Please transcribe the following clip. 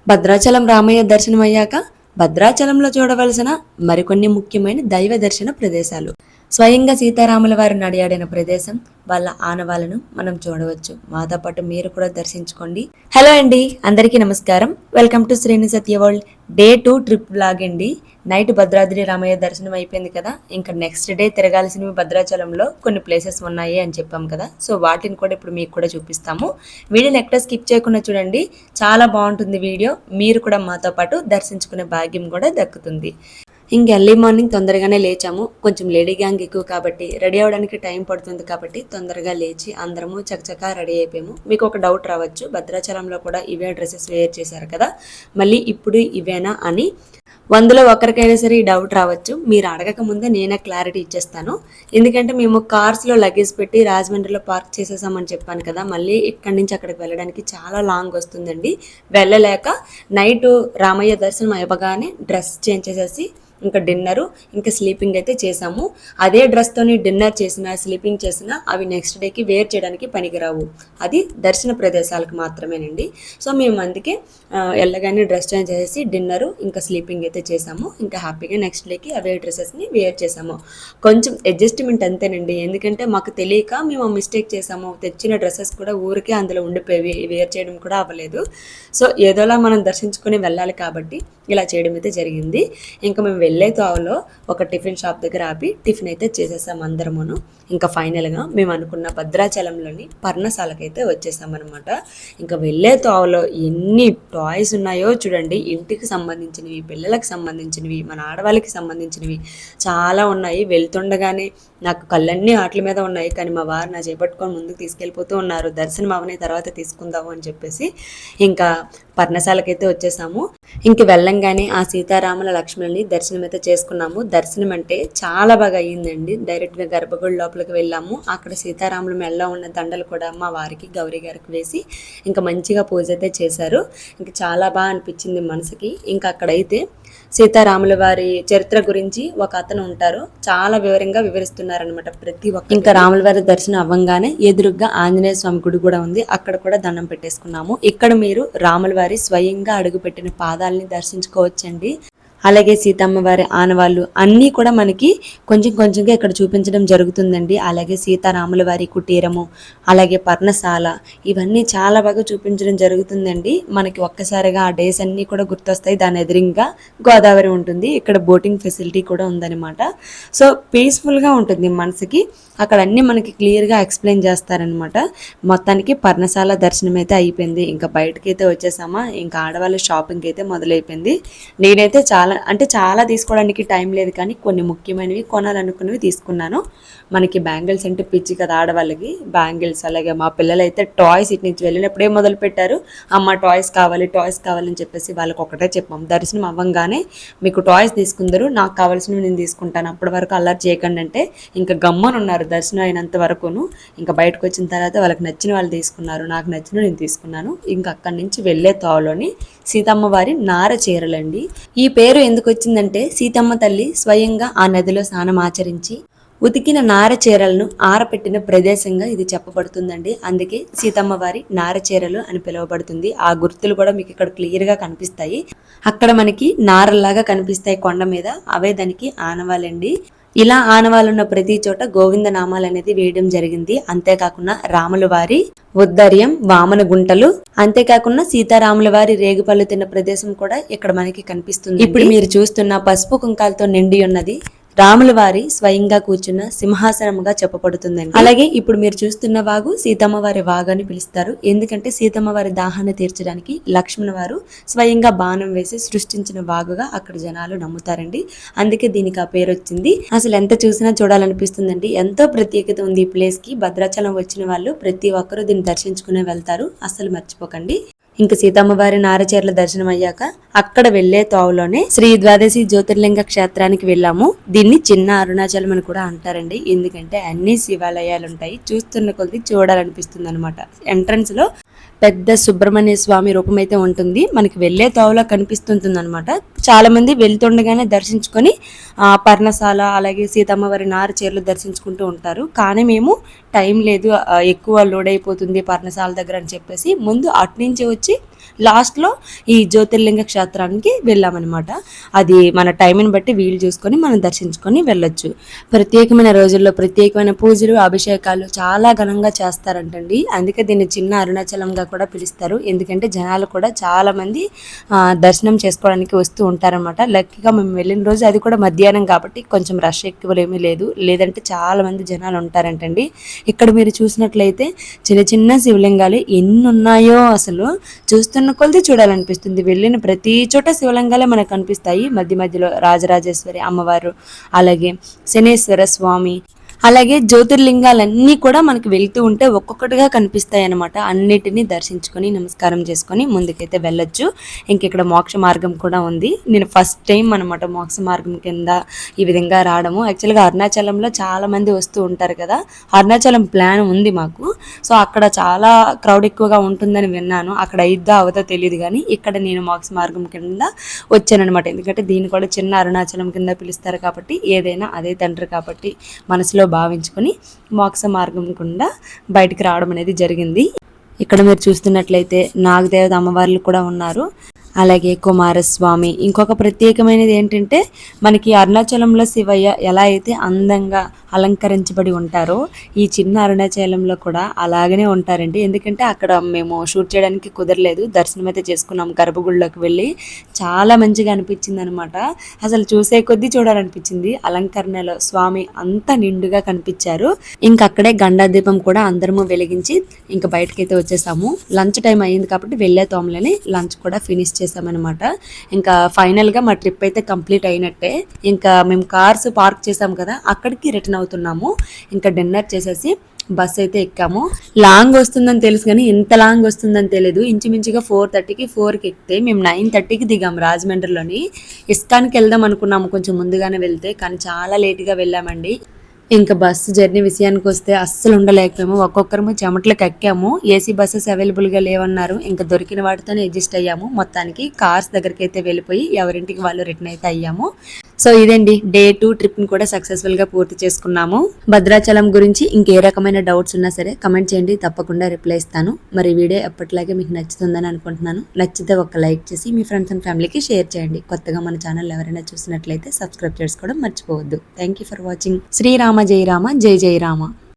భద్రాచలం రామయ్య దర్శనం అయ్యాక భద్రాచలంలో చూడవలసిన మరికొన్ని ముఖ్యమైన దైవ దర్శన ప్రదేశాలు. స్వయంగా సీతారాముల వారు నడియాడిన ప్రదేశం, వాళ్ళ ఆనవాళ్ళను మనం చూడవచ్చు. మాతో పాటు మీరు కూడా దర్శించుకోండి. హలో అండి, అందరికీ నమస్కారం. Welcome to Srini Satya world. Day 2 trip blog అండి. నైట్ భద్రాద్రి రామయ్య దర్శనం అయిపోయింది కదా, ఇంకా నెక్స్ట్ డే తిరగాల్సినవి భద్రాచలంలో కొన్ని ప్లేసెస్ ఉన్నాయి అని చెప్పాం కదా, సో వాటిని కూడా ఇప్పుడు మీకు కూడా చూపిస్తాము. వీడియోని ఎక్కడ స్కిప్ చేయకుండా చూడండి, చాలా బాగుంటుంది వీడియో. మీరు కూడా మాతో పాటు దర్శించుకునే భాగ్యం కూడా దక్కుతుంది. ఇంక ఎర్లీ మార్నింగ్ తొందరగానే లేచాము. కొంచెం లేడీ గ్యాంగ్ ఎక్కువ కాబట్టి రెడీ అవ్వడానికి టైం పడుతుంది కాబట్టి తొందరగా లేచి అందరము చకచకా రెడీ అయిపోయాము. మీకు ఒక డౌట్ రావచ్చు, భద్రాచలంలో కూడా ఇవే డ్రెస్సెస్ వేర్ చేశారు కదా, మళ్ళీ ఇప్పుడు ఇవేనా అని. 100లో ఒకరికైనా సరే ఈ డౌట్ రావచ్చు. మీరు అడగక ముందే నేనే క్లారిటీ ఇచ్చేస్తాను. ఎందుకంటే మేము కార్స్లో లగేజ్ పెట్టి రాజమండ్రిలో పార్క్ చేసేసామని చెప్పాను కదా, మళ్ళీ ఇక్కడి నుంచి అక్కడికి వెళ్ళడానికి చాలా లాంగ్ వస్తుందండి. వెళ్ళలేక నైట్ రామయ్య దర్శనం అయిపోగానే డ్రెస్ చేంజ్ చేసేసి ఇంకా డిన్నరు ఇంకా స్లీపింగ్ అయితే చేసాము. అదే డ్రెస్తోని డిన్నర్ చేసినా స్లీపింగ్ చేసినా అవి నెక్స్ట్ డేకి వేర్ చేయడానికి పనికిరావు. అది దర్శన ప్రదేశాలకు మాత్రమేనండి. సో మేము అందుకే వెళ్ళగానే డ్రెస్ చేంజ్ చేసి డిన్నరు ఇంకా స్లీపింగ్ అయితే చేసాము. ఇంకా హ్యాపీగా నెక్స్ట్ డేకి అవే డ్రెస్సెస్ని వేర్ చేసాము. కొంచెం అడ్జస్ట్మెంట్ అంతేనండి, ఎందుకంటే మాకు తెలియక మేము మిస్టేక్ చేసాము. తెచ్చిన డ్రెస్సెస్ కూడా ఊరికే అందులో ఉండిపోయి వేర్ చేయడం కూడా అవ్వలేదు. సో ఏదోలా మనం దర్శించుకొని వెళ్ళాలి కాబట్టి ఇలా చేయడం అయితే జరిగింది. ఇంకా మేము వెళ్ళే తావులో ఒక టిఫిన్ షాప్ దగ్గర ఆపి టిఫిన్ అయితే చేసేసాం అందరమును. ఇంకా ఫైనల్గా మేము అనుకున్న భద్రాచలంలోని పర్ణశాలకైతే వచ్చేసామన్నమాట. ఇంకా వెళ్ళే తావులో ఎన్ని టాయ్స్ ఉన్నాయో చూడండి. ఇంటికి సంబంధించినవి, పిల్లలకు సంబంధించినవి, మన ఆడవాళ్ళకి సంబంధించినవి చాలా ఉన్నాయి. వెళ్తుండగానే నాకు కళ్ళన్నీ ఆటల మీద ఉన్నాయి, కానీ మా వారు నా చేపట్టుకొని ముందుకు తీసుకెళ్ళిపోతూ ఉన్నారు. దర్శనం అవని తర్వాత తీసుకుందాము అని చెప్పేసి ఇంకా పర్ణశాలకైతే వచ్చేసాము. ఇంక వెళ్ళంగానే ఆ సీతారాముల లక్ష్మణుని దర్శనం అయితే చేసుకున్నాము. దర్శనం అంటే చాలా బాగా అయ్యిందండి. డైరెక్ట్గా గర్భగుడి లోపలికి వెళ్ళాము. అక్కడ సీతారాముల మెడలో ఉన్న దండలు కూడా మా వారికి గౌరీ గారికి వేసి ఇంకా మంచిగా పూజ అయితే చేశారు. ఇంకా చాలా బాగా అనిపించింది మనసుకి. ఇంకా అక్కడైతే సీతారాముల వారి చరిత్ర గురించి ఒక అతను ఉంటారు, చాలా వివరంగా వివరిస్తున్నారనమాట ప్రతి ఒక్క. ఇంకా రాముల వారి దర్శనం అవ్వంగానే ఎదురుగ్గా ఆంజనేయ స్వామి గుడి కూడా ఉంది, అక్కడ కూడా దండం పెట్టేసుకున్నాము. ఇక్కడ మీరు రాముల వారి స్వయంగా అడుగుపెట్టిన పాదాలని దర్శించుకోవచ్చండి. అలాగే సీతమ్మ వారి ఆనవాళ్ళు అన్నీ కూడా మనకి కొంచెం కొంచెంగా ఇక్కడ చూపించడం జరుగుతుందండి. అలాగే సీతారాముల వారి కుటీరము, అలాగే పర్ణశాల, ఇవన్నీ చాలా బాగా చూపించడం జరుగుతుందండి. మనకి ఒక్కసారిగా ఆ డేస్ అన్నీ కూడా గుర్తొస్తాయి. దాని ఎదురుగా గోదావరి ఉంటుంది, ఇక్కడ బోటింగ్ ఫెసిలిటీ కూడా ఉందన్నమాట. సో పీస్ఫుల్గా ఉంటుంది మనసుకి. అక్కడ అన్నీ మనకి క్లియర్గా ఎక్స్ప్లెయిన్ చేస్తారనమాట. మొత్తానికి పర్ణశాల దర్శనం అయితే అయిపోయింది. ఇంకా బయటకి అయితే వచ్చేసామా, ఇంకా ఆడవాళ్ళ షాపింగ్ అయితే మొదలైపోయింది. నేనైతే చాలా తీసుకోవడానికి టైం లేదు, కానీ కొన్ని ముఖ్యమైనవి కొనాలనుకున్నవి తీసుకున్నాను. మనకి బ్యాంగిల్స్ అంటే పిచ్చి కదా ఆడవాళ్ళకి, బ్యాంగిల్స్. అలాగే మా పిల్లలు అయితే టాయ్స్ ఇటు నుంచి వెళ్ళినప్పుడే మొదలు పెట్టారు, అమ్మ టాయ్స్ కావాలని చెప్పేసి వాళ్ళకి ఒకటే చెప్పాం. దర్శనం అవ్వంగానే మీకు టాయ్స్ తీసుకుందరు, నాకు కావాల్సినవి నేను తీసుకుంటాను, అప్పటి వరకు అల్లరి చేయకండి అంటే ఇంకా గమ్మనున్నారు దర్శనం అయినంత వరకును. ఇంకా బయటకు వచ్చిన తర్వాత వాళ్ళకి నచ్చిన వాళ్ళు తీసుకున్నారు, నాకు నచ్చిన నేను తీసుకున్నాను. ఇంకా అక్కడి నుంచి వెళ్ళే తావులోని సీతమ్మ వారి నార చీరలండి. ఈ పేరు ఎందుకు వచ్చిందంటే సీతమ్మ తల్లి స్వయంగా ఆ నదిలో స్నానం ఆచరించి ఉతికిన నార చీరలను ఆరపెట్టిన ప్రదేశంగా ఇది చెప్పబడుతుందండి. అందుకే సీతమ్మ వారి నార చీరలు అని పిలువబడుతుంది. ఆ గుర్తులు కూడా మీకు ఇక్కడ క్లియర్గా కనిపిస్తాయి. అక్కడ మనకి నారల్లాగా కనిపిస్తాయి కొండ మీద, అవే దానికి ఆనవాలండి. ఇలా ఆనవాళ్ళున్న ప్రతి చోట గోవింద నామాలు అనేది వేయడం జరిగింది. అంతేకాకుండా రాముల వారి ఉద్దర్యం, వామన గుంటలు, అంతేకాకుండా సీతారాముల వారి రేగుపళ్ళు తిన్న ప్రదేశం కూడా ఇక్కడ మనకి కనిపిస్తుంది. ఇప్పుడు మీరు చూస్తున్న పసుపు కుంకాలతో నిండి ఉన్నది రాముల వారి స్వయంగా కూర్చున్న సింహాసనముగా చెప్పబడుతుందండి. అలాగే ఇప్పుడు మీరు చూస్తున్న వాగు సీతమ్మ వారి వాగు అని పిలుస్తారు. ఎందుకంటే సీతమ్మ వారి దాహాన్ని తీర్చడానికి లక్ష్మణ వారు స్వయంగా బాణం వేసి సృష్టించిన వాగుగా అక్కడ జనాలు నమ్ముతారండి. అందుకే దీనికి ఆ పేరు వచ్చింది. అసలు ఎంత చూసినా చూడాలనిపిస్తుందండి. ఎంతో ప్రత్యేకత ఉంది ఈ ప్లేస్ కి. భద్రాచలం వచ్చిన వాళ్ళు ప్రతి ఒక్కరూ దీన్ని దర్శించుకునే వెళ్తారు, అసలు మర్చిపోకండి. ఇంకా సీతమ్మ వారి నారచీరల దర్శనం అయ్యాక అక్కడ వెళ్లే తోవలోనే శ్రీ ద్వాదశి జ్యోతిర్లింగ క్షేత్రానికి వెళ్ళాము. దీన్ని చిన్న అరుణాచలం అని కూడా అంటారండి, ఎందుకంటే అన్ని శివాలయాలు ఉంటాయి. చూస్తున్న కొద్ది చూడాలనిపిస్తుంది అనమాట. ఎంట్రన్స్ లో పెద్ద సుబ్రహ్మణ్య స్వామి రూపం అయితే ఉంటుంది, మనకి వెళ్లే తోవలో కనిపిస్తుంటుంది అనమాట. చాలా మంది వెళ్తుండగానే దర్శించుకొని పర్ణశాల అలాగే సీతమ్మ వారి నార చీరలు దర్శించుకుంటూ ఉంటారు. కానీ మేము టైం లేదు, ఎక్కువ లోడ్ అయిపోతుంది పర్ణశాల దగ్గర అని చెప్పేసి ముందు అటు నుంచి వచ్చి లాస్ట్లో ఈ జ్యోతిర్లింగ క్షేత్రానికి వెళ్ళామన్నమాట. అది మన టైంని బట్టి వీలు చూసుకొని మనం దర్శించుకొని వెళ్ళొచ్చు. ప్రత్యేకమైన రోజుల్లో ప్రత్యేకమైన పూజలు అభిషేకాలు చాలా ఘనంగా చేస్తారంటండి. అందుకే దీన్ని చిన్న అరుణాచలంగా కూడా పిలుస్తారు. ఎందుకంటే జనాలు కూడా చాలా మంది దర్శనం చేసుకోవడానికి వస్తూ ఉంటారనమాట. లక్కీగా మేము వెళ్ళిన రోజు అది కూడా మధ్యాహ్నం కాబట్టి కొంచెం రష్ ఎక్కువ ఏమీ లేదు, లేదంటే చాలా మంది జనాలు ఉంటారంటండి. ఇక్కడ మీరు చూసినట్లయితే చిన్న చిన్న శివలింగాలు ఎన్ని ఉన్నాయో అసలు చూస్తున్న కొలది చూడాలనిపిస్తుంది. వెళ్ళిన ప్రతి చోట శివలింగాలే మనకు కనిపిస్తాయి. మధ్య మధ్యలో రాజరాజేశ్వరి అమ్మవారు, అలాగే శనేశ్వర స్వామి, అలాగే జ్యోతిర్లింగాలన్నీ కూడా మనకి వెళ్తూ ఉంటే ఒక్కొక్కటిగా కనిపిస్తాయి అనమాట. అన్నిటినీ దర్శించుకొని నమస్కారం చేసుకొని ముందుకైతే వెళ్ళొచ్చు. ఇంక ఇక్కడ మోక్ష మార్గం కూడా ఉంది. నేను ఫస్ట్ టైం అనమాట మోక్ష మార్గం కింద ఈ విధంగా రావడము. యాక్చువల్గా అరుణాచలంలో చాలా మంది వస్తూ ఉంటారు కదా, అరుణాచలం ప్లాన్ ఉంది మాకు. సో అక్కడ చాలా క్రౌడ్ ఎక్కువగా ఉంటుందని విన్నాను. అక్కడ అయిద్దా అవదో తెలియదు, కానీ ఇక్కడ నేను మోక్ష మార్గం కింద వచ్చానమాట. ఎందుకంటే దీన్ని కూడా చిన్న అరుణాచలం కింద పిలుస్తారు కాబట్టి, ఏదైనా అదే తండ్రి కాబట్టి మనసులో భావించుకొని మోక్ష మార్గం గుండా బయటికి రావడం అనేది జరిగింది. ఇక్కడ మీరు చూస్తున్నట్లయితే నాగదేవత అమ్మవార్లు కూడా ఉన్నారు, అలాగే కుమారస్వామి. ఇంకొక ప్రత్యేకమైనది ఏంటంటే మనకి అరుణాచలంలో శివయ్య ఎలా అయితే అందంగా అలంకరించబడి ఉంటారో ఈ చిన్న అరుణాచలంలో కూడా అలాగనే ఉంటారండి. ఎందుకంటే అక్కడ మేము షూట్ చేయడానికి కుదరలేదు, దర్శనం అయితే చేసుకున్నాం. గర్భగుడిలోకి వెళ్ళి చాలా మంచిగా అనిపించింది అనమాట. అసలు చూసే కొద్దీ చూడాలనిపించింది. అలంకరణలో స్వామి అంతా నిండుగా కనిపించారు. ఇంకా అక్కడే గండా దీపం కూడా అందరము వెలిగించి ఇంకా బయటకైతే వచ్చేసాము. లంచ్ టైం అయ్యింది కాబట్టి వెళ్ళే తోమలని లంచ్ కూడా ఫినిష్ చేసామన్నమాట. ఇంకా ఫైనల్గా మా ట్రిప్ అయితే కంప్లీట్ అయినట్టే. ఇంకా మేము కార్స్ పార్క్ చేసాం కదా, అక్కడికి రిటర్న్ అవుతున్నాము. ఇంకా డిన్నర్ చేసేసి బస్ అయితే ఎక్కాము. లాంగ్ వస్తుందని తెలుసు కానీ ఎంత లాంగ్ వస్తుందని తెలియదు. ఇంచుమించుగా 4:30కి 4కి ఎక్కితే మేము 9:30కి దిగాము రాజమండ్రిలోని. ఇస్కాన్కి వెళ్దాం అనుకున్నాము కొంచెం ముందుగానే వెళ్తే, కానీ చాలా లేట్గా వెళ్ళామండి. ఇంకా బస్సు జర్నీ విషయానికి వస్తే అస్సలు ఉండలేకపోయాము. ఒక్కొక్కరు చెమటలకు ఎక్కాము. ఏసీ బస్సెస్ అవైలబుల్గా లేవన్నారు. ఇంకా దొరికిన వాటితోనే అడ్జస్ట్ అయ్యాము. మొత్తానికి కార్స్ దగ్గరికి అయితే వెళ్ళిపోయి ఎవరింటికి వాళ్ళు రిటర్న్ అయితే అయ్యాము. సో ఇదండి డే 2 ట్రిప్ని కూడా సక్సెస్ఫుల్గా పూర్తి చేసుకున్నాము. భద్రాచలం గురించి ఇంకే రకమైన డౌట్స్ ఉన్నా సరే కమెంట్ చేయండి, తప్పకుండా రిప్లై ఇస్తాను. మరి వీడియో ఎప్పటిలాగే మీకు నచ్చుతుందని అనుకుంటున్నాను. నచ్చితే ఒక లైక్ చేసి మీ ఫ్రెండ్స్ అండ్ ఫ్యామిలీకి షేర్ చేయండి. కొత్తగా మన ఛానల్ ఎవరైనా చూసినట్లయితే సబ్స్క్రైబ్ చేసుకోవడం మర్చిపోవద్దు. Thank you for watching. Srirama జై రామ, జై జై రామ.